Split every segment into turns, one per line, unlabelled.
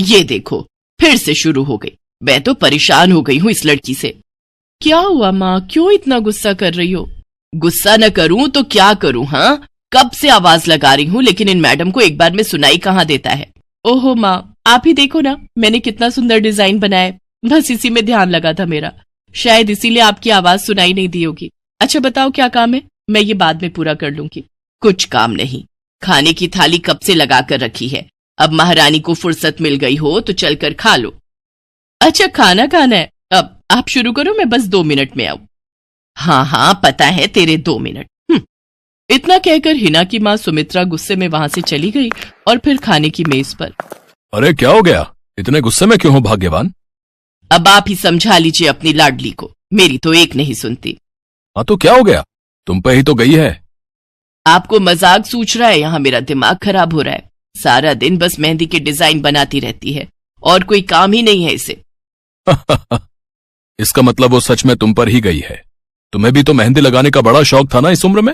ये देखो फिर से शुरू हो गई। मैं तो परेशान हो गई हूँ इस लड़की से। क्या हुआ माँ, क्यों इतना गुस्सा कर रही हो? गुस्सा न करूं तो क्या करूं? हाँ, कब से आवाज लगा रही हूँ लेकिन इन मैडम को एक बार में सुनाई कहाँ देता है। ओहो माँ, आप ही देखो ना, मैंने कितना सुंदर डिजाइन बनाया, बस इसी में ध्यान लगा था मेरा, शायद इसीलिए आपकी आवाज सुनाई नहीं दी होगी। अच्छा बताओ क्या काम है, मैं ये बाद में पूरा कर लूंगी। कुछ काम नहीं, खाने की थाली कब से लगा कर रखी है, अब महारानी को फुर्सत मिल गई हो तो चलकर खा लो। अच्छा खाना खाना है, अब आप शुरू करो, मैं बस 2 मिनट में आऊं। हाँ हाँ पता है तेरे 2 मिनट। इतना कहकर हिना की माँ सुमित्रा गुस्से में वहां से चली गई और फिर खाने की मेज पर।
अरे क्या हो गया, इतने गुस्से में क्यों हो भाग्यवान?
अब आप ही समझा लीजिए अपनी लाडली को, मेरी तो एक नहीं सुनती।
हाँ तो क्या हो गया, तुम पे ही तो गई है।
आपको मजाक सूझ रहा है? यहाँ मेरा दिमाग खराब हो रहा है, सारा दिन बस मेहंदी के डिजाइन बनाती रहती है और कोई काम ही नहीं है इसे।
इसका मतलब वो सच में तुम पर ही गई है। तुम्हें भी तो मेहंदी लगाने का बड़ा शौक था ना इस उम्र में।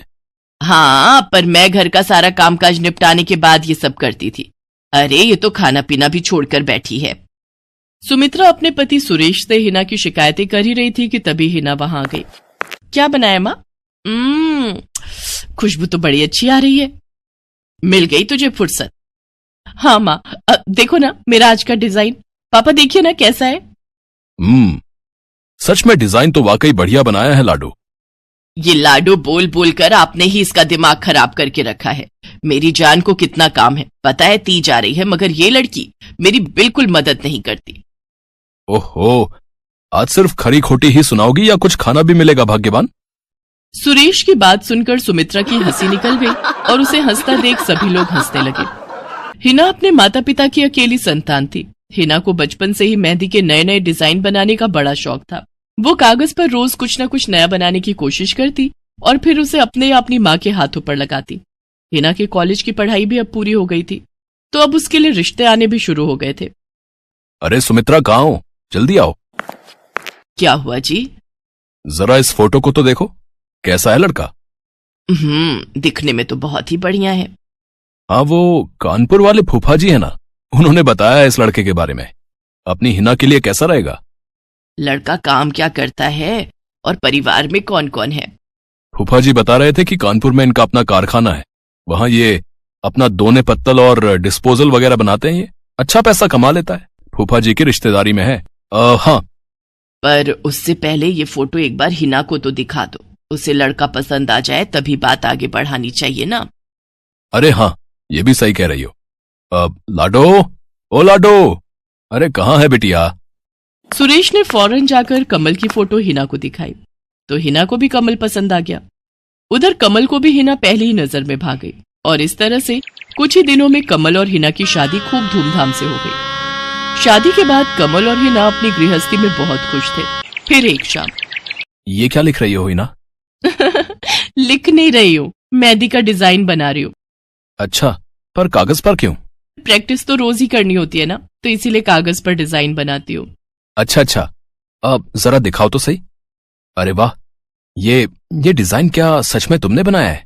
हाँ, पर मैं घर का सारा कामकाज निपटाने के बाद ये सब करती थी। अरे ये तो खाना पीना भी छोड़कर बैठी है। सुमित्रा अपने पति सुरेश से हिना की शिकायतें कर ही रही थी कि तभी हिना वहां आ गई। क्या बनाया माँ? खुशबू तो बड़ी अच्छी आ रही है। मिल गई तुझे फुर्सत? हाँ माँ, देखो ना मेरा आज का डिजाइन, पापा देखिए ना कैसा है।
सच में डिजाइन तो वाकई बढ़िया बनाया है लाडो।
ये लाडो बोल बोल कर आपने ही इसका दिमाग खराब करके रखा है। मेरी जान को कितना काम है पता है, ती जा रही है, मगर ये लड़की मेरी बिल्कुल मदद नहीं करती।
ओहो, आज सिर्फ खरी खोटी ही सुनाओगी या कुछ खाना भी मिलेगा भाग्यवान?
सुरेश की बात सुनकर सुमित्रा की हंसी निकल गई और उसे हंसता देख सभी लोग हंसने लगे। हिना अपने माता पिता की अकेली संतान थी। हिना को बचपन से ही मेहंदी के नए नए डिजाइन बनाने का बड़ा शौक था। वो कागज पर रोज कुछ न कुछ नया बनाने की कोशिश करती और फिर उसे अपने या अपनी माँ के हाथों पर लगाती। हिना के कॉलेज की पढ़ाई भी अब पूरी हो गई थी, तो अब उसके लिए रिश्ते आने भी शुरू हो गए थे।
अरे सुमित्रा कहाँ हो, जल्दी आओ।
क्या हुआ जी?
जरा इस फोटो को तो देखो, कैसा है लड़का?
दिखने में तो बहुत ही बढ़िया है।
हाँ, वो कानपुर वाले फूफा जी है ना, उन्होंने बताया इस लड़के के बारे में। अपनी हिना के लिए कैसा रहेगा?
लड़का काम क्या करता है और परिवार में कौन कौन है?
फूफा जी बता रहे थे कि कानपुर में इनका अपना कारखाना है, वहां ये अपना दोने पत्तल और डिस्पोजल वगैरह बनाते हैं। ये अच्छा पैसा कमा लेता है, फूफा जी की रिश्तेदारी में है। हाँ,
पर उससे पहले ये फोटो एक बार हिना को तो दिखा दो, उसे लड़का पसंद आ जाए तभी बात आगे बढ़ानी चाहिए ना।
अरे हाँ, ये भी सही कह रही हो। लाडो, ओ लाडो, अरे कहाँ है बिटिया?
सुरेश ने फौरन जाकर कमल की फोटो हिना को दिखाई तो हिना को भी कमल पसंद आ गया। उधर कमल को भी हिना पहली ही नजर में भाग गई और इस तरह से कुछ ही दिनों में कमल और हिना की शादी खूब धूमधाम से हो गई। शादी के बाद कमल और हिना अपनी गृहस्थी में बहुत खुश थे। फिर एक शाम।
ये क्या लिख रही हो हिना?
लिख नहीं रही हूँ, मेहंदी का डिजाइन बना रही हूँ।
अच्छा, पर कागज पर क्यों?
प्रैक्टिस तो रोज ही करनी होती है ना, तो इसीलिए कागज पर डिजाइन बनाती हूँ।
अच्छा, अब जरा दिखाओ तो सही। अरे वाह, ये डिजाइन क्या सच में तुमने बनाया है?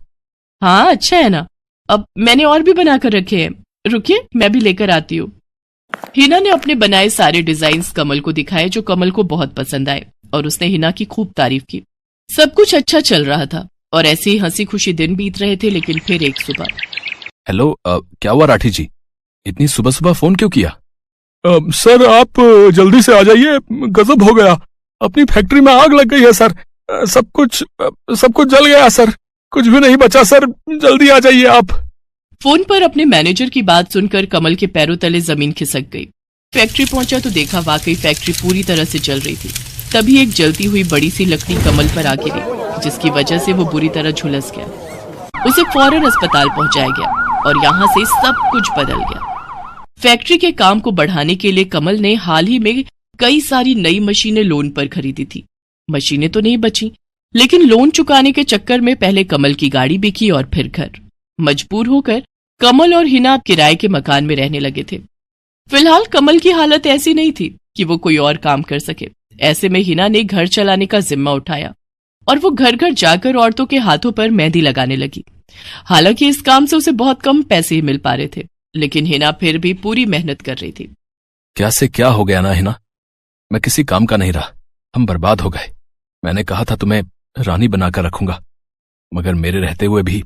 हाँ अच्छा है ना, अब मैंने और भी बनाकर रखे हैं, रुकिए मैं भी लेकर आती हूँ। हिना ने अपने बनाए सारे डिजाइन्स कमल को दिखाए जो कमल को बहुत पसंद आए और उसने हिना की खूब तारीफ की। सब कुछ अच्छा चल रहा था और ऐसे ही हंसी खुशी दिन बीत रहे थे। लेकिन फिर एक सुबह।
हेलो, क्या हुआ राठी जी, इतनी सुबह सुबह फोन क्यों किया? सर आप जल्दी से आ जाइए, गजब हो गया, अपनी फैक्ट्री में आग लग गई है सर, सब कुछ जल गया सर, कुछ भी नहीं बचा सर, जल्दी आ जाइए आप।
फोन पर अपने मैनेजर की बात सुनकर कमल के पैरों तले जमीन खिसक गई। फैक्ट्री पहुंचा तो देखा वाकई फैक्ट्री पूरी तरह से जल रही थी। तभी एक जलती हुई बड़ी सी लकड़ी कमल पर आ गिरी, जिसकी वजह से वो बुरी तरह झुलस गया। उसे फौरन अस्पताल पहुंचाया गया और यहाँ से सब कुछ बदल गया। फैक्ट्री के काम को बढ़ाने के लिए कमल ने हाल ही में कई सारी नई मशीनें लोन पर खरीदी थी। मशीनें तो नहीं बची, लेकिन लोन चुकाने के चक्कर में पहले कमल की गाड़ी बिकी और फिर घर। मजबूर होकर कमल और हिना अब किराए के मकान में रहने लगे थे। फिलहाल कमल की हालत ऐसी नहीं थी कि वो कोई और काम कर सके। ऐसे में हिना ने घर चलाने का जिम्मा उठाया और वो घर घर जाकर औरतों के हाथों पर मेहंदी लगाने लगी। हालांकि इस काम से उसे बहुत कम पैसे ही मिल पा रहे थे, लेकिन हिना फिर भी पूरी मेहनत कर रही थी।
क्या से क्या हो गया ना हिना, मैं किसी काम का नहीं रहा, हम बर्बाद हो गए। मैंने कहा था तुम्हें रानी बनाकर रखूंगा, मगर मेरे रहते हुए भी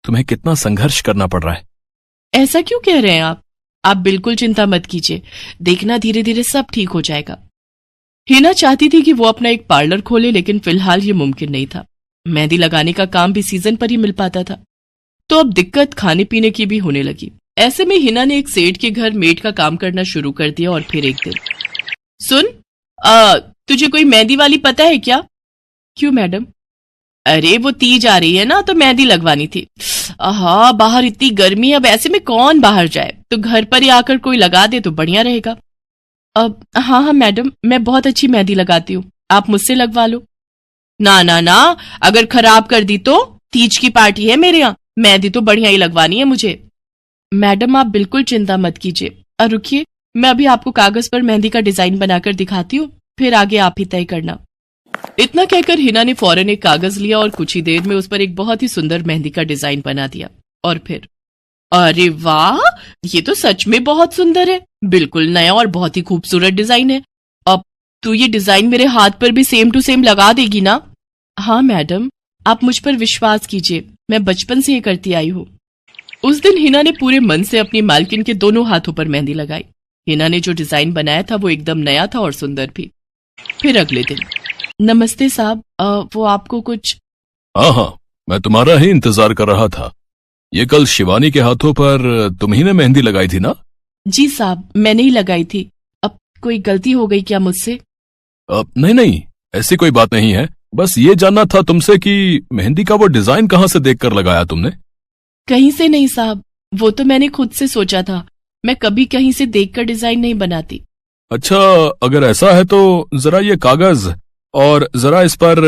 तुम्हें कितना संघर्ष करना पड़ रहा है।
ऐसा क्यों कह रहे हैं आप बिल्कुल चिंता मत कीजिए, देखना धीरे धीरे सब ठीक हो जाएगा। हिना चाहती थी कि वो अपना एक पार्लर खोले, लेकिन फिलहाल ये मुमकिन नहीं था। मेहंदी लगाने का काम भी सीजन पर ही मिल पाता था, तो अब दिक्कत खाने पीने की भी होने लगी। ऐसे में हिना ने एक सेठ के घर मेड का काम करना शुरू कर दिया। और फिर एक दिन, सुन, तुझे कोई मेहंदी वाली पता है क्या? क्यों मैडम? अरे वो तीज आ रही है ना, तो मेहंदी लगवानी थी। आहा, बाहर इतनी गर्मी है, अब ऐसे में कौन बाहर जाए, तो घर पर ही आकर कोई लगा दे तो बढ़िया रहेगा। अब हाँ मैडम, मैं बहुत अच्छी मेहंदी लगाती हूँ, आप मुझसे लगवा लो। ना ना ना, अगर खराब कर दी तो? तीज की पार्टी है मेरे यहाँ, मेहंदी तो बढ़िया ही लगवानी है मुझे। मैडम आप बिल्कुल चिंता मत कीजिए, और रुकिए, मैं अभी आपको कागज पर मेहंदी का डिजाइन बनाकर दिखाती हूँ, फिर आगे आप ही तय करना। इतना कहकर हिना ने फौरन एक कागज लिया और कुछ ही देर में उस पर एक बहुत ही सुंदर मेहंदी का डिजाइन बना दिया। और फिर, अरे वाह, ये तो सच में बहुत सुंदर है, बिल्कुल नया और बहुत ही खूबसूरत डिजाइन है। अब तू ये डिजाइन मेरे हाथ पर भी सेम टू सेम लगा देगी ना? हाँ मैडम, आप मुझ पर विश्वास कीजिए, मैं बचपन से ये करती आई हूँ। उस दिन हिना ने पूरे मन से अपनी मालकिन के दोनों हाथों पर मेहंदी लगाई। हिना ने जो डिजाइन बनाया था वो एकदम नया था और सुंदर भी। फिर अगले दिन, नमस्ते साहब, वो आपको कुछ?
हाँ, मैं तुम्हारा ही इंतजार कर रहा था। ये कल शिवानी के हाथों पर तुम्ही ने मेहंदी लगाई थी ना?
जी साहब, मैंने ही लगाई थी। अब कोई गलती हो गई क्या मुझसे?
नहीं, ऐसी कोई बात नहीं है। बस ये जानना था तुमसे कि मेहंदी का वो डिजाइन कहाँ से देखकर लगाया तुमने?
कहीं से नहीं साहब, वो तो मैंने खुद से सोचा था, मैं कभी कहीं से देखकर डिजाइन नहीं बनाती।
अच्छा, अगर ऐसा है तो जरा ये कागज और जरा इस पर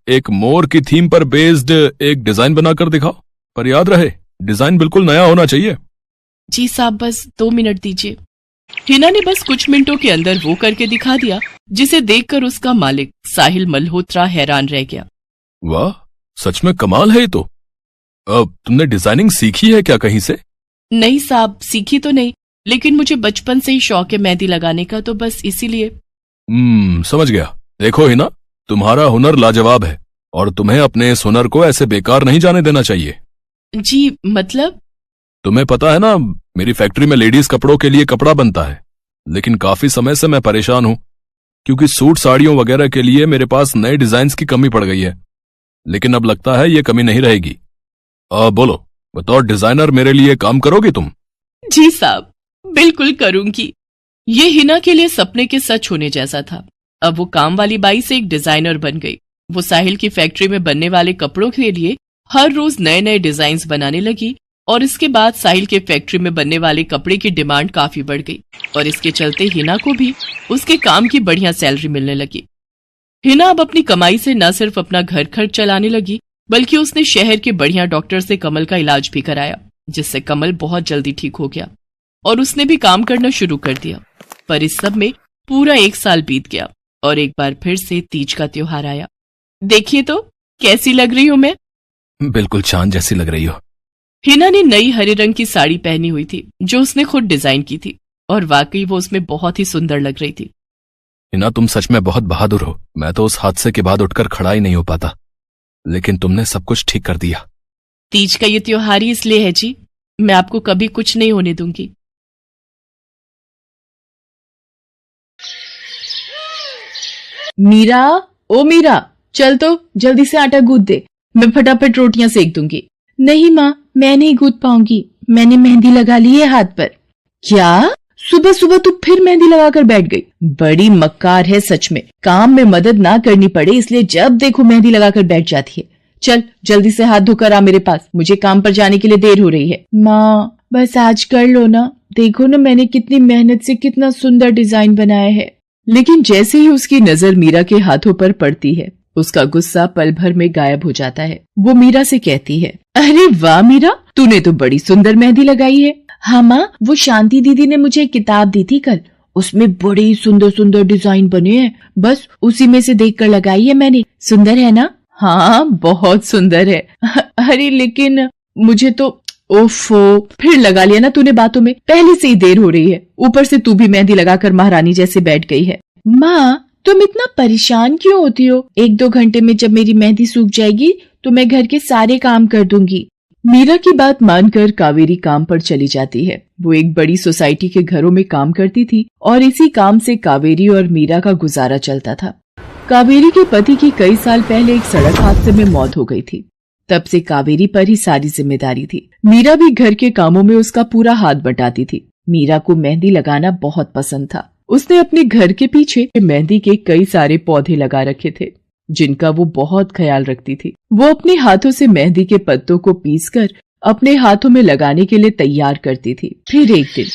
एक मोर की थीम पर बेस्ड एक डिजाइन बनाकर दिखाओ, पर याद रहे डिजाइन बिल्कुल नया होना चाहिए।
जी साहब, बस 2 मिनट दीजिए। हिना ने बस कुछ मिनटों के अंदर वो करके दिखा दिया, जिसे देखकर उसका मालिक साहिल मल्होत्रा हैरान रह गया।
वाह, सच में कमाल है ये तो। अब तुमने डिजाइनिंग सीखी है क्या कहीं से?
नहीं साहब, सीखी तो नहीं, लेकिन मुझे बचपन से ही शौक है मेहंदी लगाने का, तो बस इसीलिए।
समझ गया। देखो हिना, तुम्हारा हुनर लाजवाब है और तुम्हें अपने इस हुनर को ऐसे बेकार नहीं जाने देना चाहिए।
जी मतलब?
तुम्हें पता है ना, मेरी फैक्ट्री में लेडीज कपड़ों के लिए कपड़ा बनता है, लेकिन काफी समय से मैं परेशान हूं, क्योंकि सूट साड़ियों वगैरह के लिए मेरे पास नए डिजाइन्स की कमी पड़ गई है। लेकिन अब लगता है ये कमी नहीं रहेगी। बोलो, बतौर डिजाइनर मेरे लिए काम करोगी तुम?
जी साहब, बिल्कुल करूंगी। ये हिना के लिए सपने के सच होने जैसा था। अब वो काम वाली बाई से एक डिजाइनर बन गई। वो साहिल की फैक्ट्री में बनने वाले कपड़ों के लिए हर रोज नए नए डिजाइन्स बनाने लगी, और इसके बाद साहिल के फैक्ट्री में बनने वाले कपड़े की डिमांड काफी बढ़ गई, और इसके चलते हिना को भी उसके काम की बढ़िया सैलरी मिलने लगी। हिना अब अपनी कमाई से न सिर्फ अपना घर खर्च चलाने लगी, बल्कि उसने शहर के बढ़िया डॉक्टर से कमल का इलाज भी कराया, जिससे कमल बहुत जल्दी ठीक हो गया और उसने भी काम करना शुरू कर दिया। पर इस सब में पूरा 1 साल बीत गया और एक बार फिर से तीज का त्योहार आया। देखिए तो कैसी लग रही हूं मैं?
बिल्कुल चांद जैसी लग रही हो।
हिना ने नई हरे रंग की साड़ी पहनी हुई थी, जो उसने खुद डिजाइन की थी, और वाकई वो उसमें बहुत ही सुंदर लग रही थी।
हिना, तुम सच में बहुत बहादुर हो। मैं तो उस हादसे के बाद उठकर खड़ा ही नहीं हो पाता, लेकिन तुमने सब कुछ ठीक कर दिया।
तीज का ये त्योहार ही इसलिए है जी, मैं आपको कभी कुछ नहीं होने दूंगी। मीरा, ओ मीरा, चल तो जल्दी से आटा गूंथ दे, मैं फटाफट रोटियां सेक दूंगी। नहीं माँ, मैं नहीं गूंथ पाऊंगी, मैंने मेहंदी लगा ली है हाथ पर। क्या? सुबह सुबह तू फिर मेहंदी लगाकर बैठ गई? बड़ी मक्कार है सच में, काम में मदद ना करनी पड़े इसलिए जब देखो मेहंदी लगाकर बैठ जाती है। चल जल्दी से हाथ धोकर आ मेरे पास, मुझे काम पर जाने के लिए देर हो रही है। माँ बस आज कर लो ना, देखो ना मैंने कितनी मेहनत से कितना सुंदर डिजाइन बनाया है। लेकिन जैसे ही उसकी नजर मीरा के हाथों पर पड़ती है, उसका गुस्सा पल भर में गायब हो जाता है। वो मीरा से कहती है, अरे वाह मीरा, तूने तो बड़ी सुंदर मेहंदी लगाई है। हाँ माँ, वो शांति दीदी ने मुझे एक किताब दी थी कल, उसमें बड़े ही सुंदर सुंदर डिजाइन बने हैं, बस उसी में से देखकर लगाई है मैंने। सुंदर है ना? हाँ बहुत सुंदर है। अरे लेकिन मुझे तो ओफो, फिर लगा लिया ना तूने बातों में। पहले से ही देर हो रही है, ऊपर से तू भी मेहंदी लगाकर महारानी जैसे बैठ गई है। माँ, तुम इतना परेशान क्यों होती हो? 1-2 घंटे में जब मेरी मेहंदी सूख जाएगी तो मैं घर के सारे काम कर दूंगी। मीरा की बात मानकर कावेरी काम पर चली जाती है। वो एक बड़ी सोसाइटी के घरों में काम करती थी और इसी काम से कावेरी और मीरा का गुजारा चलता था। कावेरी के पति की कई साल पहले एक सड़क हादसे में मौत हो गई थी। तब से कावेरी पर ही सारी जिम्मेदारी थी। मीरा भी घर के कामों में उसका पूरा हाथ बटाती थी। मीरा को मेहंदी लगाना बहुत पसंद था। उसने अपने घर के पीछे मेहंदी के कई सारे पौधे लगा रखे थे, जिनका वो बहुत ख्याल रखती थी। वो अपने हाथों से मेहंदी के पत्तों को पीसकर अपने हाथों में लगाने के लिए तैयार करती थी। फिर एक दिन,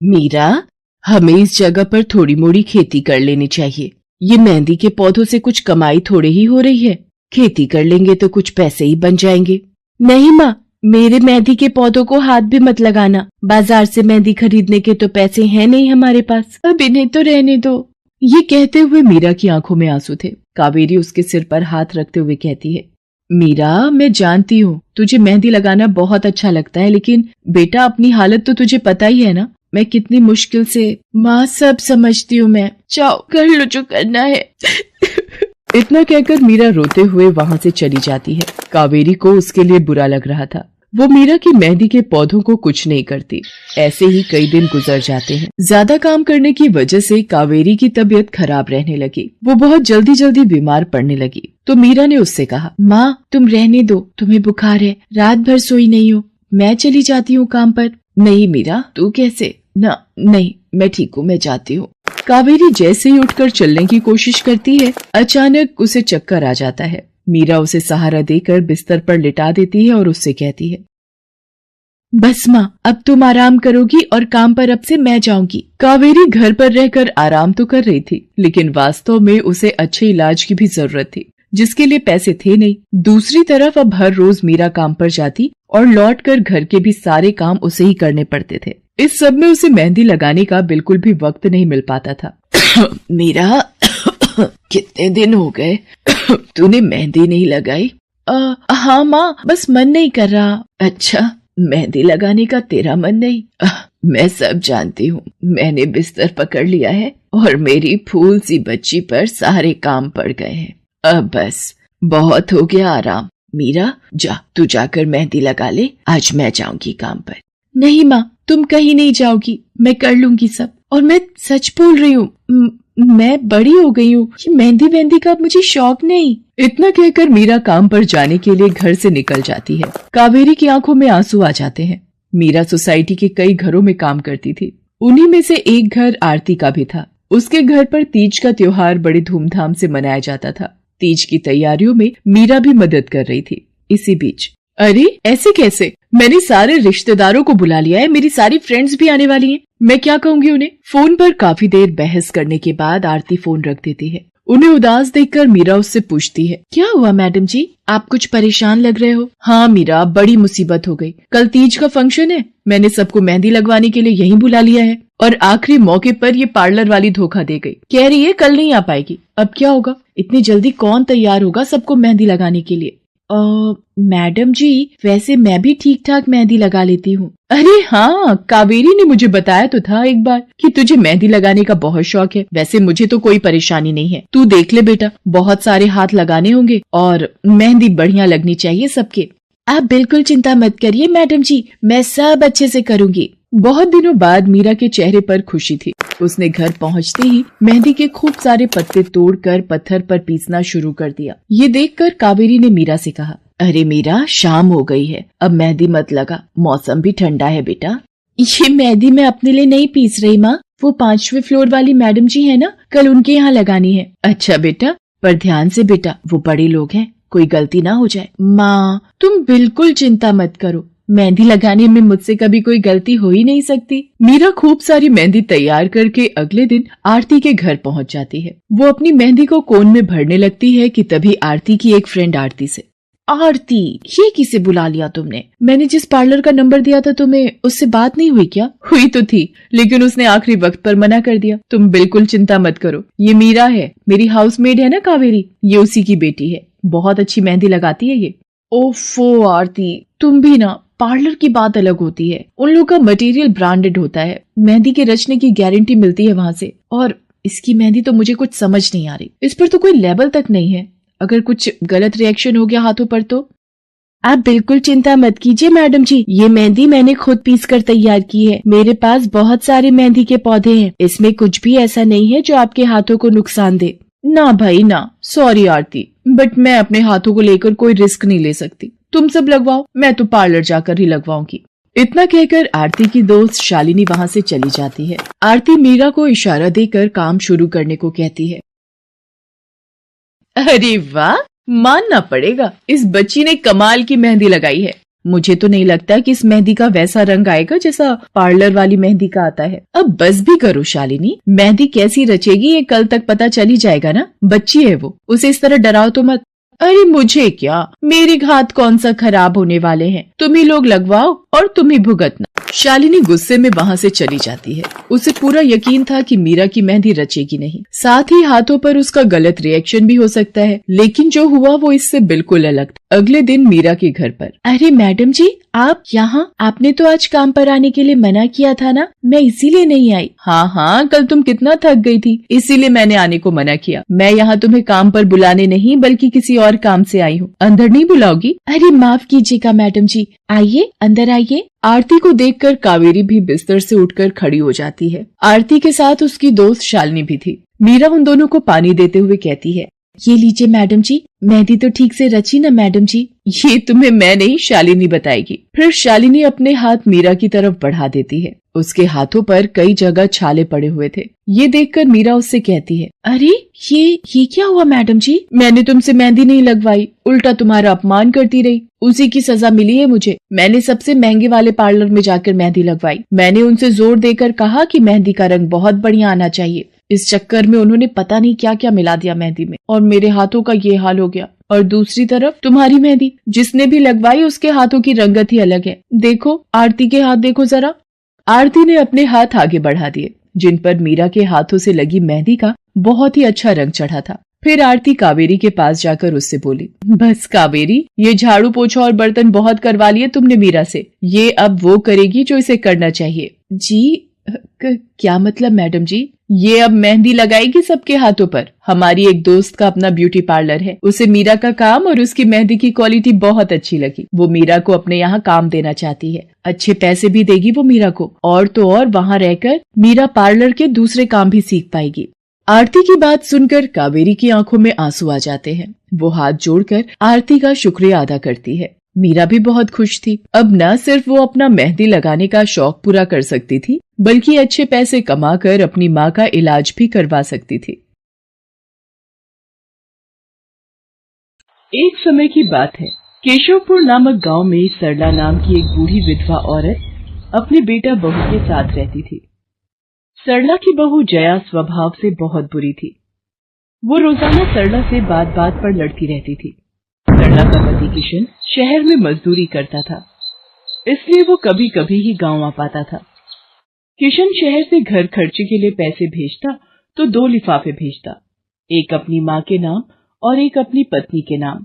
मीरा, हमें इस जगह पर थोड़ी मोड़ी खेती कर लेनी चाहिए। ये मेहंदी के पौधों से कुछ कमाई थोड़े ही हो रही है, खेती कर लेंगे तो कुछ पैसे ही बन जाएंगे। नहीं माँ, मेरे मेहंदी के पौधों को हाथ भी मत लगाना। बाजार से मेहंदी खरीदने के तो पैसे हैं नहीं हमारे पास, अब इन्हें तो रहने दो। ये कहते हुए मीरा की आंखों में आंसू थे। कावेरी उसके सिर पर हाथ रखते हुए कहती है, मीरा, मैं जानती हूँ तुझे मेहंदी लगाना बहुत अच्छा लगता है, लेकिन बेटा अपनी हालत तो तुझे पता ही है ना, मैं कितनी मुश्किल से। माँ, सब समझती हूँ मैं, जाओ कर लो जो करना है। इतना कहकर मीरा रोते हुए वहाँ से चली जाती है। कावेरी को उसके लिए बुरा लग रहा था। वो मीरा की मेहंदी के पौधों को कुछ नहीं करती। ऐसे ही कई दिन गुजर जाते हैं। ज्यादा काम करने की वजह से कावेरी की तबीयत खराब रहने लगी। वो बहुत जल्दी जल्दी बीमार पड़ने लगी। तो मीरा ने उससे कहा, माँ, तुम रहने दो, तुम्हें बुखार है, रात भर सोई नहीं हो, मैं चली जाती हूँ काम पर। नहीं मीरा, तू कैसे? ना, नहीं, मैं ठीक हूँ, मैं जाती हूँ। कावेरी जैसे ही उठकर चलने की कोशिश करती है, अचानक उसे चक्कर आ जाता है। मीरा उसे सहारा देकर बिस्तर पर लिटा देती है और उससे कहती है, बस माँ, अब तुम आराम करोगी और काम पर अब से मैं जाऊंगी। कावेरी घर पर रहकर आराम तो कर रही थी, लेकिन वास्तव में उसे अच्छे इलाज की भी जरूरत थी, जिसके लिए पैसे थे नहीं। दूसरी तरफ अब हर रोज मीरा काम पर जाती और लौटकर घर के भी सारे काम उसे ही करने पड़ते थे। इस सब में उसे मेहंदी लगाने का बिल्कुल भी वक्त नहीं मिल पाता था। मीरा, कितने दिन हो गए तूने मेहंदी नहीं लगाई? हाँ माँ, बस मन नहीं कर रहा। अच्छा, मेहंदी लगाने का तेरा मन नहीं? मैं सब जानती हूँ। मैंने बिस्तर पकड़ लिया है और मेरी फूल सी बच्ची पर सारे काम पड़ गए हैं। अब बस बहुत हो गया आराम। मीरा, जा, तू जाकर मेहंदी लगा ले, आज मैं जाऊंगी काम पर। नहीं माँ, तुम कहीं नहीं जाओगी, मैं कर लूंगी सब। और मैं सच बोल रही हूँ, मैं बड़ी हो गई हूँ, ये मेहंदी वेहंदी का मुझे शौक नहीं। इतना कहकर मीरा काम पर जाने के लिए घर से निकल जाती है। कावेरी की आंखों में आंसू आ जाते हैं। मीरा सोसाइटी के कई घरों में काम करती थी। उन्हीं में से एक घर आरती का भी था। उसके घर पर तीज का त्योहार बड़े धूमधाम से मनाया जाता था। तीज की तैयारियों में मीरा भी मदद कर रही थी। इसी बीच, अरे ऐसे कैसे? मैंने सारे रिश्तेदारों को बुला लिया है, मेरी सारी फ्रेंड्स भी आने वाली हैं। मैं क्या कहूँगी उन्हें? फोन पर काफी देर बहस करने के बाद आरती फोन रख देती है। उन्हें उदास देखकर मीरा उससे पूछती है, क्या हुआ मैडम जी, आप कुछ परेशान लग रहे हो? हाँ मीरा, बड़ी मुसीबत हो गई। कल तीज का फंक्शन है, मैंने सबको मेहंदी लगवाने के लिए यहीं बुला लिया है और आखिरी मौके पर ये पार्लर वाली धोखा दे गई। कह रही है कल नहीं आ पाएगी। अब क्या होगा? इतनी जल्दी कौन तैयार होगा सबको मेहंदी लगाने के लिए? मैडम जी, वैसे मैं भी ठीक ठाक मेहंदी लगा लेती हूँ। अरे हाँ, कावेरी ने मुझे बताया तो था एक बार कि तुझे मेहंदी लगाने का बहुत शौक है। वैसे मुझे तो कोई परेशानी नहीं है, तू देख ले बेटा, बहुत सारे हाथ लगाने होंगे और मेहंदी बढ़िया लगनी चाहिए सबके। आप बिल्कुल चिंता मत करिए मैडम जी, मैं सब अच्छे से करूँगी। बहुत दिनों बाद मीरा के चेहरे पर खुशी थी। उसने घर पहुंचते ही मेहंदी के खूब सारे पत्ते तोड़कर पत्थर पर पीसना शुरू कर दिया। ये देखकर कावेरी ने मीरा से कहा, अरे मीरा, शाम हो गई है, अब मेहंदी मत लगा, मौसम भी ठंडा है बेटा। ये मेहंदी मैं अपने लिए नहीं पीस रही माँ, वो 5वें फ्लोर वाली मैडम जी है ना, कल उनके यहाँ लगानी है। अच्छा बेटा, पर ध्यान से बेटा, वो बड़े लोग हैं, कोई गलती ना हो जाए। माँ, तुम बिल्कुल चिंता मत करो, मेहंदी लगाने में मुझसे कभी कोई गलती हो ही नहीं सकती। मीरा खूब सारी मेहंदी तैयार करके अगले दिन आरती के घर पहुंच जाती है। वो अपनी मेहंदी को कोन में भरने लगती है कि तभी आरती की एक फ्रेंड आरती से, आरती, ये किसे बुला लिया तुमने? मैंने जिस पार्लर का नंबर दिया था तुम्हें, उससे बात नहीं हुई क्या? हुई तो थी, लेकिन उसने आखिरी वक्त पर मना कर दिया। तुम बिल्कुल चिंता मत करो, ये मीरा है, मेरी हाउसमेड है ना कावेरी, ये उसी की बेटी है, बहुत अच्छी मेहंदी लगाती है ये। ओफो आरती, तुम भी ना, पार्लर की बात अलग होती है, उन लोगों का मटेरियल ब्रांडेड होता है, मेहंदी के रचने की गारंटी मिलती है वहां से। और इसकी मेहंदी तो मुझे कुछ समझ नहीं आ रही, इस पर तो कोई लेबल तक नहीं है, अगर कुछ गलत रिएक्शन हो गया हाथों पर तो। आप बिल्कुल चिंता मत कीजिए मैडम जी, ये मेहंदी मैंने खुद पीस कर तैयार की है। मेरे पास बहुत सारे मेहंदी के पौधे हैं, इसमें कुछ भी ऐसा नहीं है जो आपके हाथों को नुकसान दे। ना भाई ना, सॉरी आरती, बट मैं अपने हाथों को लेकर कोई रिस्क नहीं ले सकती। तुम सब लगवाओ, मैं तो पार्लर जाकर ही लगवाऊंगी। इतना कहकर आरती की दोस्त शालिनी वहां से चली जाती है। आरती मीरा को इशारा देकर काम शुरू करने को कहती है। अरे वाह, मानना पड़ेगा, इस बच्ची ने कमाल की मेहंदी लगाई है। मुझे तो नहीं लगता कि इस मेहंदी का वैसा रंग आएगा जैसा पार्लर वाली मेहंदी का आता है। अब बस भी करो शालिनी, मेहंदी कैसी रचेगी ये कल तक पता चली जाएगा ना। बच्ची है वो, उसे इस तरह डराओ तो मत। अरे मुझे क्या, मेरे हाथ कौन सा खराब होने वाले हैं, तुम ही लोग लगवाओ और तुम ही भुगतना। शालिनी गुस्से में वहां से चली जाती है। उसे पूरा यकीन था कि मीरा की मेहंदी रचेगी नहीं, साथ ही हाथों पर उसका गलत रिएक्शन भी हो सकता है, लेकिन जो हुआ वो इससे बिल्कुल अलग था। अगले दिन मीरा के घर पर। अरे मैडम जी, आप यहाँ? आपने तो आज काम पर आने के लिए मना किया था ना, मैं इसीलिए नहीं आई। हाँ हाँ, कल तुम कितना थक गई थी, इसीलिए मैंने आने को मना किया। मैं यहाँ तुम्हें काम पर बुलाने नहीं बल्कि किसी और काम से आई हूँ। अंदर नहीं बुलाओगी? अरे माफ कीजिएगा मैडम जी, आइए अंदर आइए। आरती को देखकर कावेरी भी बिस्तर से उठकर खड़ी हो जाती है। आरती के साथ उसकी दोस्त शालिनी भी थी। मीरा उन दोनों को पानी देते हुए कहती है, ये लीजिए मैडम जी, मेहंदी तो ठीक से रची ना मैडम जी? ये तुम्हें मैं नहीं शालिनी बताएगी। फिर शालिनी अपने हाथ मीरा की तरफ बढ़ा देती है। उसके हाथों पर कई जगह छाले पड़े हुए थे। ये देखकर मीरा उससे कहती है, अरे ये क्या हुआ मैडम जी? मैंने तुमसे मेहंदी नहीं लगवाई, उल्टा तुम्हारा अपमान करती रही, उसी की सजा मिली है मुझे। मैंने सबसे महंगे वाले पार्लर में जाकर मेहंदी लगवाई। मैंने उनसे जोर देकर कहा कि मेहंदी का रंग बहुत बढ़िया आना चाहिए। इस चक्कर में उन्होंने पता नहीं क्या क्या मिला दिया मेहंदी में, और मेरे हाथों का ये हाल हो गया। और दूसरी तरफ तुम्हारी मेहंदी, जिसने भी लगवाई उसके हाथों की रंगत ही अलग है। देखो आरती के हाथ देखो जरा। आरती ने अपने हाथ आगे बढ़ा दिए, जिन पर मीरा के हाथों से लगी मेहंदी का बहुत ही अच्छा रंग चढ़ा था। फिर आरती कावेरी के पास जाकर उससे बोली, बस कावेरी, ये झाड़ू पोछा और बर्तन बहुत करवा लिए तुमने मीरा से, ये अब वो करेगी जो इसे करना चाहिए। जी क्या मतलब मैडम जी? ये अब मेहंदी लगाएगी सबके हाथों पर। हमारी एक दोस्त का अपना ब्यूटी पार्लर है, उसे मीरा का काम और उसकी मेहंदी की क्वालिटी बहुत अच्छी लगी। वो मीरा को अपने यहाँ काम देना चाहती है, अच्छे पैसे भी देगी वो मीरा को, और तो और वहाँ रहकर मीरा पार्लर के दूसरे काम भी सीख पाएगी। आरती की बात सुनकर कावेरी की आंखों में आंसू आ जाते हैं। वो हाथ जोड़कर आरती का शुक्रिया अदा करती है। मीरा भी बहुत खुश थी। अब न सिर्फ वो अपना मेहंदी लगाने का शौक पूरा कर सकती थी, बल्कि अच्छे पैसे कमाकर अपनी माँ का इलाज भी करवा सकती थी। एक समय की बात है, केशवपुर नामक गांव में सरला नाम की एक बूढ़ी विधवा औरत अपने बेटा बहू के साथ रहती थी। सरला की बहू जया स्वभाव से बहुत बुरी थी। वो रोजाना सरला से बात बात पर लड़ती रहती थी। सरला का पति किशन शहर में मजदूरी करता था, इसलिए वो कभी कभी ही गांव आ पाता था। किशन शहर से घर खर्चे के लिए पैसे भेजता तो 2 लिफाफे भेजता, एक अपनी माँ के नाम और एक अपनी पत्नी के नाम।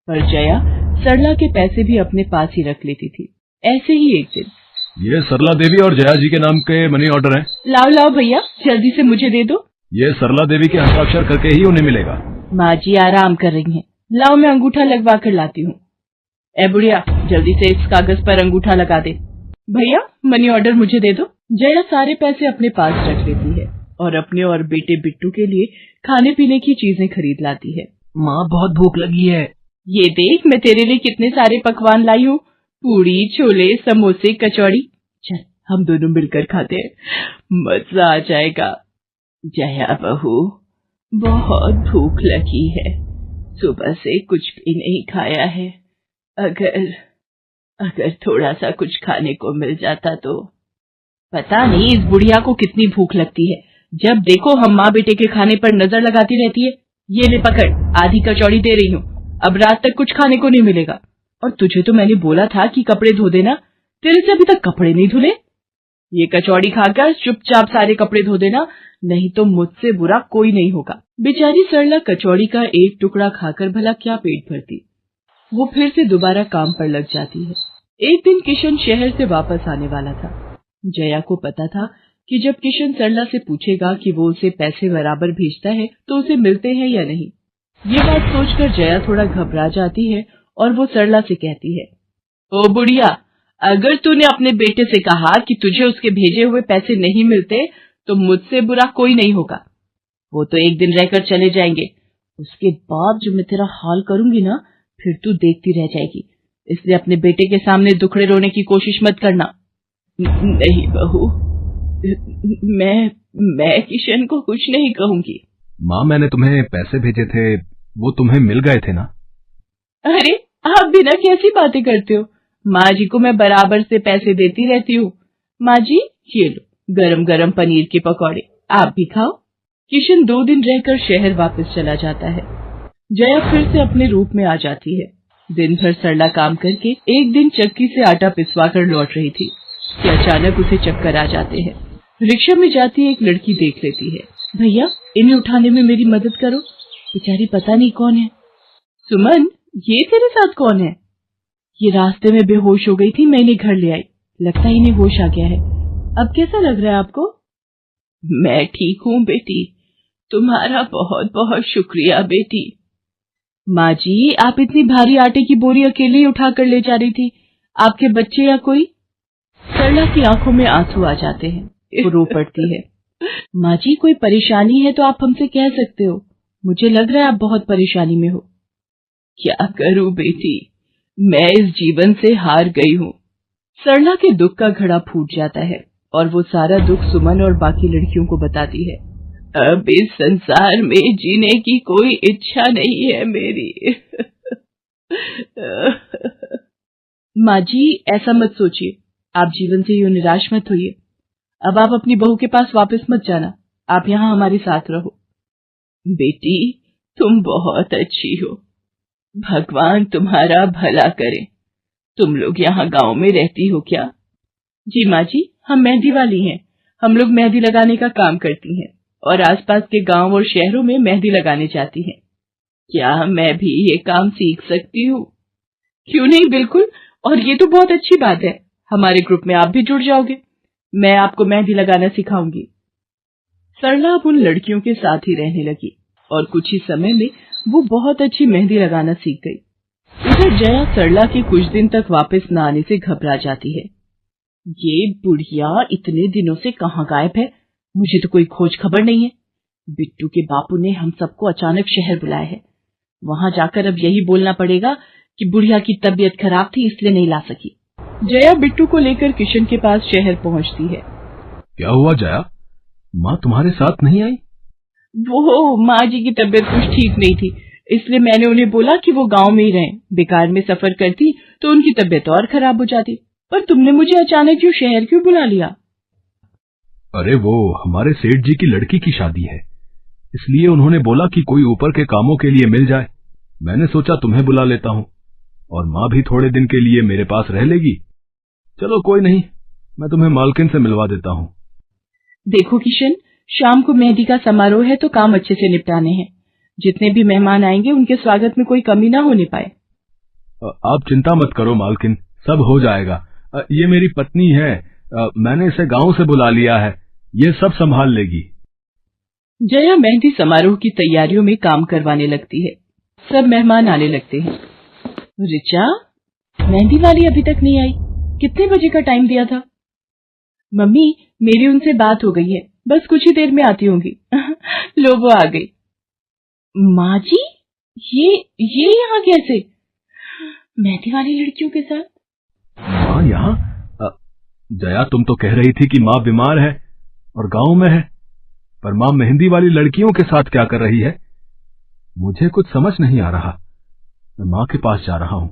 पर जया सरला के पैसे भी अपने पास ही रख लेती थी। ऐसे ही एक दिन,
ये सरला देवी और जया जी के नाम के मनी ऑर्डर हैं।
लाओ लाओ भैया, जल्दी से मुझे दे दो।
ये सरला देवी के हस्ताक्षर करके ही उन्हें मिलेगा।
माँ जी आराम कर रही हैं, लाओ मैं अंगूठा लगवा कर लाती हूँ। ए बुढ़िया, जल्दी से इस कागज पर अंगूठा लगा दे। भैया मनी ऑर्डर मुझे दे दो। जया सारे पैसे अपने पास रख लेती है और अपने और बेटे बिट्टू के लिए खाने पीने की चीजें खरीद लाती है।
माँ बहुत भूख लगी है।
ये देख, मैं तेरे लिए कितने सारे पकवान लाई हूँ, पूड़ी, छोले, समोसे, कचौड़ी। चल हम दोनों मिलकर खाते हैं, मजा आ जाएगा। जया बहू, बहुत भूख लगी है, सुबह से कुछ भी नहीं खाया है। अगर थोड़ा सा कुछ खाने को मिल जाता तो। पता नहीं इस बुढ़िया को कितनी भूख लगती है, जब देखो हम माँ बेटे के खाने पर नजर लगाती रहती है। ये ले पकड़, आधी कचौड़ी दे रही हूँ, अब रात तक कुछ खाने को नहीं मिलेगा। और तुझे तो मैंने बोला था कि कपड़े धो देना, तेरे से अभी तक कपड़े नहीं धुले। ये कचौड़ी खाकर चुपचाप सारे कपड़े धो देना, नहीं तो मुझसे बुरा कोई नहीं होगा। बेचारी सरला कचौड़ी का एक टुकड़ा खाकर भला क्या पेट भरती। वो फिर से दोबारा काम पर लग जाती है। एक दिन किशन शहर से वापस आने वाला था। जया को पता था कि जब किशन सरला से पूछेगा कि वो उसे पैसे बराबर भेजता है तो उसे मिलते हैं या नहीं। ये बात सोचकर जया थोड़ा घबरा जाती है और वो सरला से कहती है, ओ बुढ़िया, अगर तूने अपने बेटे से कहा कि तुझे उसके भेजे हुए पैसे नहीं मिलते तो मुझसे बुरा कोई नहीं होगा। वो तो एक दिन रहकर चले जाएंगे, उसके बाद जो मैं तेरा हाल करूंगी ना, फिर तू देखती रह जाएगी। इसलिए अपने बेटे के सामने दुखड़े रोने की कोशिश मत करना। नहीं बहू, मैं किशन को कुछ नहीं कहूंगी।
माँ, मैंने तुम्हें पैसे भेजे थे, वो तुम्हें मिल गए थे ना?
अरे आप बिना कैसी बातें करते हो? माँ जी को मैं बराबर से पैसे देती रहती हूँ। माँ जी, ये लो गरम गरम पनीर के पकौड़े, आप भी खाओ। किशन 2 दिन रहकर शहर वापस चला जाता है। जया फिर से अपने रूप में आ जाती है। दिन भर सरला काम करके एक दिन चक्की से आटा पिसवा कर लौट रही थी कि अचानक उसे चक्कर आ जाते हैं। रिक्शा में जाती एक लड़की देख लेती है। भैया, इन्हें उठाने में मेरी मदद करो, बेचारी पता नहीं कौन है। सुमन, ये तेरे साथ कौन है? ये रास्ते में बेहोश हो गई थी, मैं इन्हें घर ले आई, लगता है इन्हें होश आ गया है। अब कैसा लग रहा है आपको? मैं ठीक हूँ बेटी, तुम्हारा बहुत बहुत शुक्रिया बेटी। माँ जी, आप इतनी भारी आटे की बोरी अकेले ही उठा कर ले जा रही थी, आपके बच्चे या कोई? सरला की आंखों में आंसू आ जाते हैं, वो रो पड़ती है। माँ जी, कोई परेशानी है तो आप हमसे कह सकते हो, मुझे लग रहा है आप बहुत परेशानी में हो। क्या करूं बेटी, मैं इस जीवन से हार गई हूँ। सरला के दुख का घड़ा फूट जाता है और वो सारा दुख सुमन और बाकी लड़कियों को बताती है। अब इस संसार में जीने की कोई इच्छा नहीं है मेरी। माँ जी, ऐसा मत सोचिए, आप जीवन से यूं निराश मत होइए। अब आप अपनी बहू के पास वापस मत जाना, आप यहाँ हमारे साथ रहो। बेटी, तुम बहुत अच्छी हो, भगवान तुम्हारा भला करे। तुम लोग यहाँ गांव में रहती हो क्या? जी माँ जी, हम मेहंदी वाली हैं। हम लोग मेहंदी लगाने का काम करती हैं और आसपास के गांव और शहरों में मेहंदी लगाने जाती हैं। क्या मैं भी ये काम सीख सकती हूँ? क्यों नहीं, बिल्कुल, और ये तो बहुत अच्छी बात है। हमारे ग्रुप में आप भी जुड़ जाओगे, मैं आपको मेहंदी लगाना सिखाऊंगी। सरला अब उन लड़कियों के साथ ही रहने लगी और कुछ ही समय में वो बहुत अच्छी मेहंदी लगाना सीख गई। इधर जया सरला के कुछ दिन तक वापस न आने से घबरा जाती है। ये बुढ़िया इतने दिनों से कहाँ गायब है, मुझे तो कोई खोज खबर नहीं है। बिट्टू के बापू ने हम सबको अचानक शहर बुलाया है, वहां जाकर अब यही बोलना पड़ेगा कि बुढ़िया की तबीयत खराब थी इसलिए नहीं ला सकी। जया बिट्टू को लेकर किशन के पास शहर पहुंचती है।
क्या हुआ जया, माँ तुम्हारे साथ नहीं आई?
वो माँ जी की तबीयत कुछ ठीक नहीं थी, इसलिए मैंने उन्हें बोला कि वो गांव में ही रहें। बेकार में सफर करती तो उनकी तबीयत और खराब हो जाती। पर तुमने मुझे अचानक क्यों शहर क्यों बुला लिया?
अरे वो हमारे सेठ जी की लड़की की शादी है, इसलिए उन्होंने बोला कि कोई ऊपर के कामों के लिए मिल जाए। मैंने सोचा तुम्हें बुला लेता हूँ, और माँ भी थोड़े दिन के लिए मेरे पास रह लेगी। चलो कोई नहीं, मैं तुम्हें मालकिन से मिलवा देता हूँ।
देखो किशन, शाम को मेहंदी का समारोह है तो काम अच्छे से निपटाने हैं। जितने भी मेहमान आएंगे उनके स्वागत में कोई कमी ना होने पाए।
आप चिंता मत करो मालकिन, सब हो जाएगा। ये मेरी पत्नी है, मैंने इसे गांव से बुला लिया है, ये सब संभाल लेगी।
जया मेहंदी समारोह की तैयारियों में काम करवाने लगती है। सब मेहमान आने लगते हैं। रिचा, मेहंदी वाली अभी तक नहीं आई, कितने बजे का टाइम दिया था? मम्मी, मेरी उनसे बात हो गई है, बस कुछ ही देर में आती होंगी। लो वो आ गई। माँ जी, ये यहाँ कैसे? मेहंदी वाली लड़कियों के साथ?
माँ यहाँ? जया, तुम तो कह रही थी कि माँ बीमार है और गांव में है, पर माँ मेहंदी वाली लड़कियों के साथ क्या कर रही है? मुझे कुछ समझ नहीं आ रहा। मैं माँ के पास जा रहा हूँ।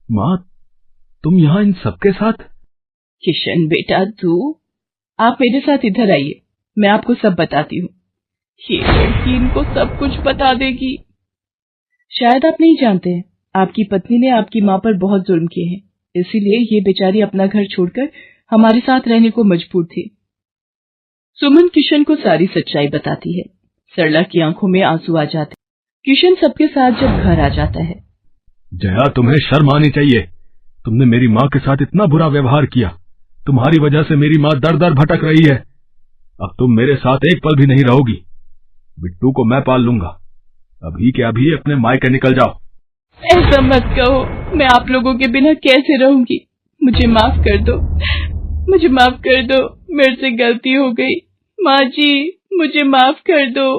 माँ, तुम यहाँ इन सबके साथ?
किशन बेटा, आप मेरे साथ इधर आइए, मैं आपको सब बताती हूँ। ये लड़की इनको सब कुछ बता देगी। शायद आप नहीं जानते हैं, आपकी पत्नी ने आपकी माँ पर बहुत जुल्म किए हैं, इसीलिए ये बेचारी अपना घर छोड़कर हमारे साथ रहने को मजबूर थी। सुमन किशन को सारी सच्चाई बताती है। सरला की आंखों में आंसू आ जाते। किशन सबके साथ जब घर आ जाता है।
जया, तुम्हें शर्म आनी चाहिए, तुमने मेरी माँ के साथ इतना बुरा व्यवहार किया। तुम्हारी वजह से मेरी माँ दर दर भटक रही है। अब तुम मेरे साथ एक पल भी नहीं रहोगी। बिट्टू को मैं पाल लूंगा। अभी के अभी अपने मायके निकल जाओ।
ऐसा मत कहो, मैं आप लोगों के बिना कैसे रहूंगी। मुझे माफ कर दो, मुझे माफ कर दो, मेरे से गलती हो गई। माँ जी, मुझे माफ कर दो।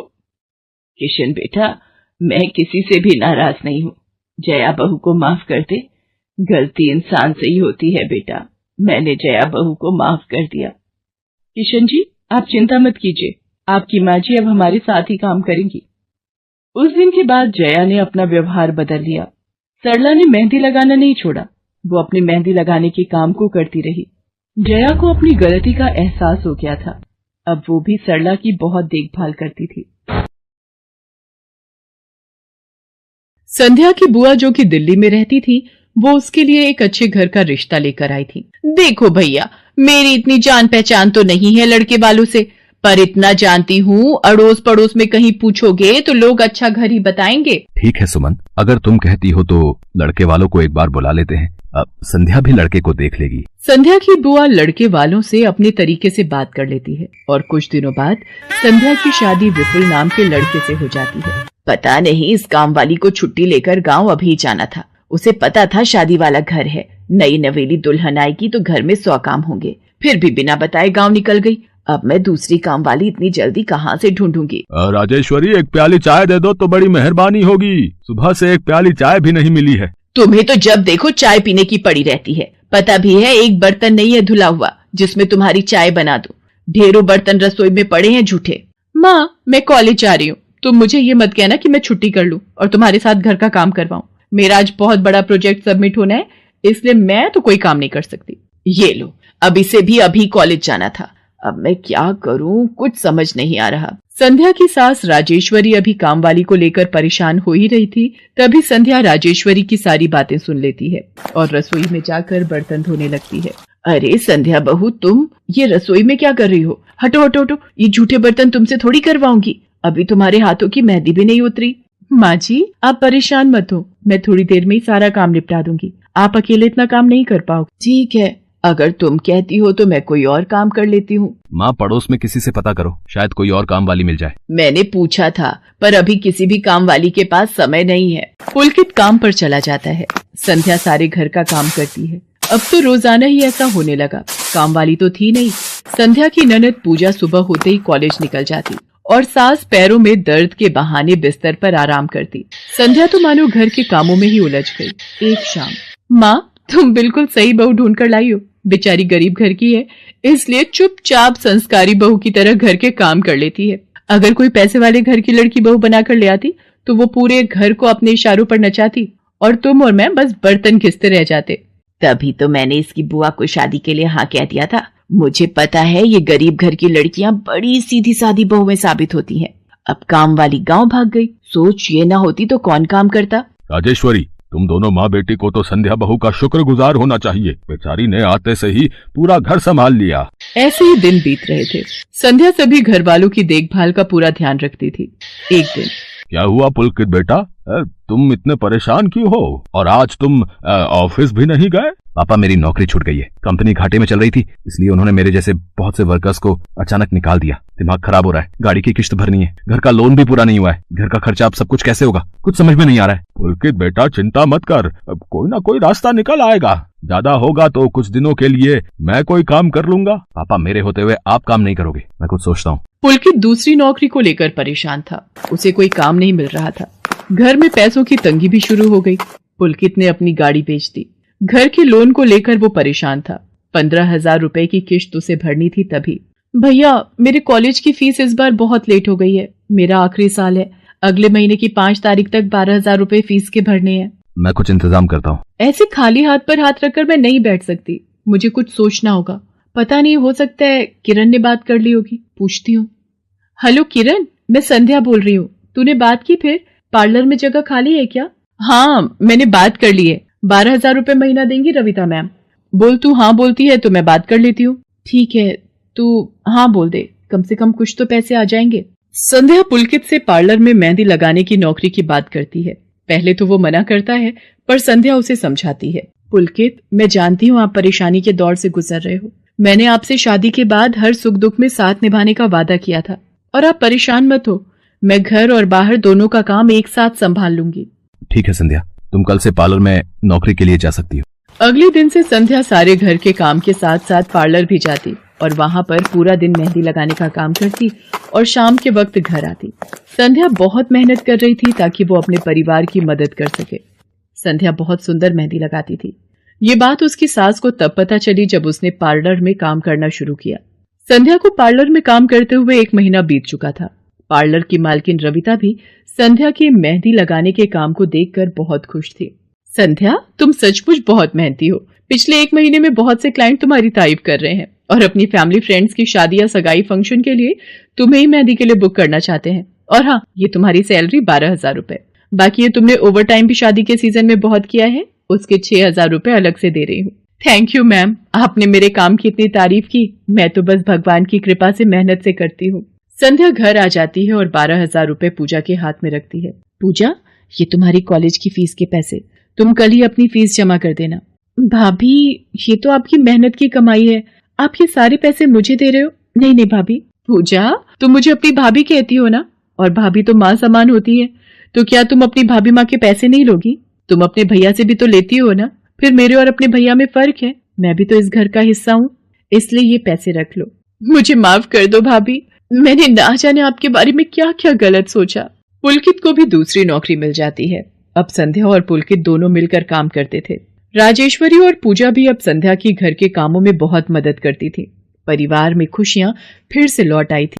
किशन बेटा, मैं किसी से भी नाराज नहीं हूँ। जया बहू को माफ कर दे। गलती इंसान से ही होती है बेटा। मैंने जया बहू को माफ कर दिया। किशन जी, आप चिंता मत कीजिए, आपकी माँ जी अब हमारे साथ ही काम करेंगी। उस दिन के बाद जया ने अपना व्यवहार बदल लिया। सरला ने मेहंदी लगाना नहीं छोड़ा। वो अपनी मेहंदी लगाने के काम को करती रही। जया को अपनी गलती का एहसास हो गया था। अब वो भी सरला की बहुत देखभाल करती थी। संध्या की बुआ, जो कि दिल्ली में रहती थी, वो उसके लिए एक अच्छे घर का रिश्ता लेकर आई थी। देखो भैया, मेरी इतनी जान पहचान तो नहीं है लड़के वालों से, पर इतना जानती हूँ, अड़ोस पड़ोस में कहीं पूछोगे तो लोग अच्छा घर ही बताएंगे।
ठीक है सुमन, अगर तुम कहती हो तो लड़के वालों को एक बार बुला लेते हैं। अब संध्या भी लड़के को देख लेगी।
संध्या की बुआ लड़के वालों से अपने तरीके से बात कर लेती है और कुछ दिनों बाद संध्या की शादी विपुल नाम के लड़के से हो जाती है। पता नहीं इस काम वाली को छुट्टी लेकर गांव अभी जाना था। उसे पता था शादी वाला घर है, नई नवेली दुल्हन आएगी तो घर में 100 काम होंगे, फिर भी बिना बताए गांव निकल गई। अब मैं दूसरी काम वाली इतनी जल्दी कहाँ से ढूंढूंगी।
राजेश्वरी, एक प्याली चाय दे दो तो बड़ी मेहरबानी होगी। सुबह से एक प्याली चाय भी नहीं मिली है।
तुम्हें तो जब देखो चाय पीने की पड़ी रहती है। पता भी है एक बर्तन नहीं है धुला हुआ जिसमें तुम्हारी चाय बना दूं। ढेरों बर्तन रसोई में पड़े हैं झूठे। माँ, मैं कॉलेज जा रही हूँ, तुम मुझे ये मत कहना कि मैं छुट्टी कर लूं और तुम्हारे साथ घर का काम करवाऊं। मेरा आज बहुत बड़ा प्रोजेक्ट सबमिट होना है, इसलिए मैं तो कोई काम नहीं कर सकती। ये लो, अब इसे भी अभी कॉलेज जाना था। अब मैं क्या करूं, कुछ समझ नहीं आ रहा। संध्या की सास राजेश्वरी अभी काम वाली को लेकर परेशान हो ही रही थी। तभी संध्या राजेश्वरी की सारी बातें सुन लेती है और रसोई में जाकर बर्तन धोने लगती है। अरे संध्या बहू, तुम ये रसोई में क्या कर रही हो? हटो हटो हटो, ये झूठे बर्तन तुमसे थोड़ी करवाऊंगी। अभी तुम्हारे हाथों की मेहंदी भी नहीं उतरी। माँ जी, आप परेशान मत हो, मैं थोड़ी देर में ही सारा काम निपटा दूंगी। आप अकेले इतना काम नहीं कर पाओगे। ठीक है, अगर तुम कहती हो तो मैं कोई और काम कर लेती हूँ।
माँ, पड़ोस में किसी से पता करो, शायद कोई और काम वाली मिल जाए।
मैंने पूछा था, पर अभी किसी भी काम वाली के पास समय नहीं है। पुलकित काम पर चला जाता है। संध्या सारे घर का काम करती है। अब तो रोजाना ही ऐसा होने लगा। काम वाली तो थी नहीं। संध्या की ननद पूजा सुबह होते ही कॉलेज निकल जाती और सास पैरों में दर्द के बहाने बिस्तर पर आराम करती। संध्या तो मानो घर के कामों में ही उलझ गई। एक शाम, माँ, तुम बिल्कुल सही बहू ढूंढ कर लाई हो। बेचारी गरीब घर की है, इसलिए चुपचाप संस्कारी बहू की तरह घर के काम कर लेती है। अगर कोई पैसे वाले घर की लड़की बहू बनाकर ले आती तो वो पूरे घर को अपने इशारों पर नचाती और तुम और मैं बस बर्तन घिसते रह जाते। तभी तो मैंने इसकी बुआ को शादी के लिए हाँ कह दिया था। मुझे पता है ये गरीब घर की लड़कियां बड़ी सीधी सादी बहुएं साबित होती हैं। अब काम वाली गांव भाग गई। सोच ये ना होती तो कौन काम करता।
राजेश्वरी, तुम दोनों माँ बेटी को तो संध्या बहू का शुक्रगुजार होना चाहिए। बेचारी ने आते से ही पूरा घर संभाल लिया।
ऐसे ही दिन बीत रहे थे। संध्या सभी घर वालों की देखभाल का पूरा ध्यान रखती थी। एक दिन,
क्या हुआ पुलकित बेटा, तुम इतने परेशान क्यों हो? और आज तुम ऑफिस भी नहीं गए?
पापा, मेरी नौकरी छूट गई है। कंपनी घाटे में चल रही थी, इसलिए उन्होंने मेरे जैसे बहुत से वर्कर्स को अचानक निकाल दिया। दिमाग खराब हो रहा है, गाड़ी की किश्त भरनी है, घर का लोन भी पूरा नहीं हुआ है। घर का खर्चा अब सब कुछ कैसे होगा, कुछ समझ में नहीं आ रहा है।
पुलकित बेटा, चिंता मत कर, अब कोई ना कोई रास्ता निकल आएगा। ज्यादा होगा तो कुछ दिनों के लिए मैं कोई काम कर लूंगा।
पापा, मेरे होते हुए आप काम नहीं करोगे, मैं कुछ सोचता हूँ।
पुलकित दूसरी नौकरी को लेकर परेशान था। उसे कोई काम नहीं मिल रहा था। घर में पैसों की तंगी भी शुरू हो गई। पुलकित ने अपनी गाड़ी बेच दी। घर के लोन को लेकर वो परेशान था। 15,000 रुपए की किश्त उसे भरनी थी। तभी, भैया, मेरे कॉलेज की फीस इस बार बहुत लेट हो गई है। मेरा आखिरी साल है, अगले महीने की 5 तारीख तक 12,000 रुपए फीस के भरने हैं।
मैं कुछ इंतजाम करता हूँ।
ऐसे खाली हाथ पर हाथ रखकर मैं नहीं बैठ सकती। मुझे कुछ सोचना होगा। पता नहीं, हो सकता है किरण ने बात कर ली होगी, पूछती हूँ। हेलो किरण, मैं संध्या बोल रही हूँ। तूने बात की? फिर पार्लर में जगह खाली है क्या? हाँ, मैंने बात कर ली है। 12,000 रुपए महीना देंगी रविता मैम। बोल, तू हाँ बोलती है तो मैं बात कर लेती हूँ। ठीक है, तू हाँ बोल दे, कम से कम कुछ तो पैसे आ जाएंगे। संध्या पुलकित से पार्लर में मेहंदी लगाने की नौकरी की बात करती है। पहले तो वो मना करता है, पर संध्या उसे समझाती है। पुलकित, मैं जानती हूँ आप परेशानी के दौर से गुजर रहे हो। मैंने आपसे शादी के बाद हर सुख दुख में साथ निभाने का वादा किया था और आप परेशान मत हो, मैं घर और बाहर दोनों का काम एक साथ संभाल लूंगी।
ठीक है संध्या, तुम कल से पार्लर में नौकरी के लिए जा सकती हो।
अगले दिन से संध्या सारे घर के काम के साथ साथ पार्लर भी जाती और वहां पर पूरा दिन मेहंदी लगाने का काम करती और शाम के वक्त घर आती। संध्या बहुत मेहनत कर रही थी ताकि वो अपने परिवार की मदद कर सके। संध्या बहुत सुंदर मेहंदी लगाती थी। ये बात उसकी सास को तब पता चली जब उसने पार्लर में काम करना शुरू किया। संध्या को पार्लर में काम करते हुए 1 महीना बीत चुका था। पार्लर की मालकिन रविता भी संध्या के मेहंदी लगाने के काम को देखकर बहुत खुश थी। संध्या, तुम सचमुच बहुत मेहनती हो। पिछले 1 महीने में बहुत से क्लाइंट तुम्हारी तारीफ कर रहे हैं और अपनी फैमिली फ्रेंड्स की शादी या सगाई फंक्शन के लिए तुम्हें ही मेहंदी के लिए बुक करना चाहते हैं। और हाँ, ये तुम्हारी सैलरी 12,000 रुपए। बाकी ये तुमने ओवर टाइम भी शादी के सीजन में बहुत किया है, उसके 6,000 रुपए अलग से दे रही हूँ। थैंक यू मैम, आपने मेरे काम की इतनी तारीफ की। मैं तो बस भगवान की कृपा से मेहनत से करती हूँ। संध्या घर आ जाती है और 12,000 रुपए पूजा के हाथ में रखती है। पूजा, ये तुम्हारी कॉलेज की फीस के पैसे, तुम कल ही अपनी फीस जमा कर देना। भाभी, ये तो आपकी मेहनत की कमाई है, आप ये सारे पैसे मुझे दे रहे हो? नहीं नहीं भाभी। पूजा, तुम मुझे अपनी भाभी कहती हो ना, और भाभी तो माँ समान होती है, तो क्या तुम अपनी भाभी माँ के पैसे नहीं लोगी? तुम अपने भैया से भी तो लेती हो ना। फिर मेरे और अपने भैया में फर्क है, मैं भी तो इस घर का हिस्सा हूँ, इसलिए ये पैसे रख लो। मुझे माफ कर दो भाभी, मैंने ना जाने आपके बारे में क्या क्या गलत सोचा। पुलकित को भी दूसरी नौकरी मिल जाती है। अब संध्या और पुलकित दोनों मिलकर काम करते थे। राजेश्वरी और पूजा भी अब संध्या की घर के कामों में बहुत मदद करती थी। परिवार में खुशियां फिर से लौट आई थी।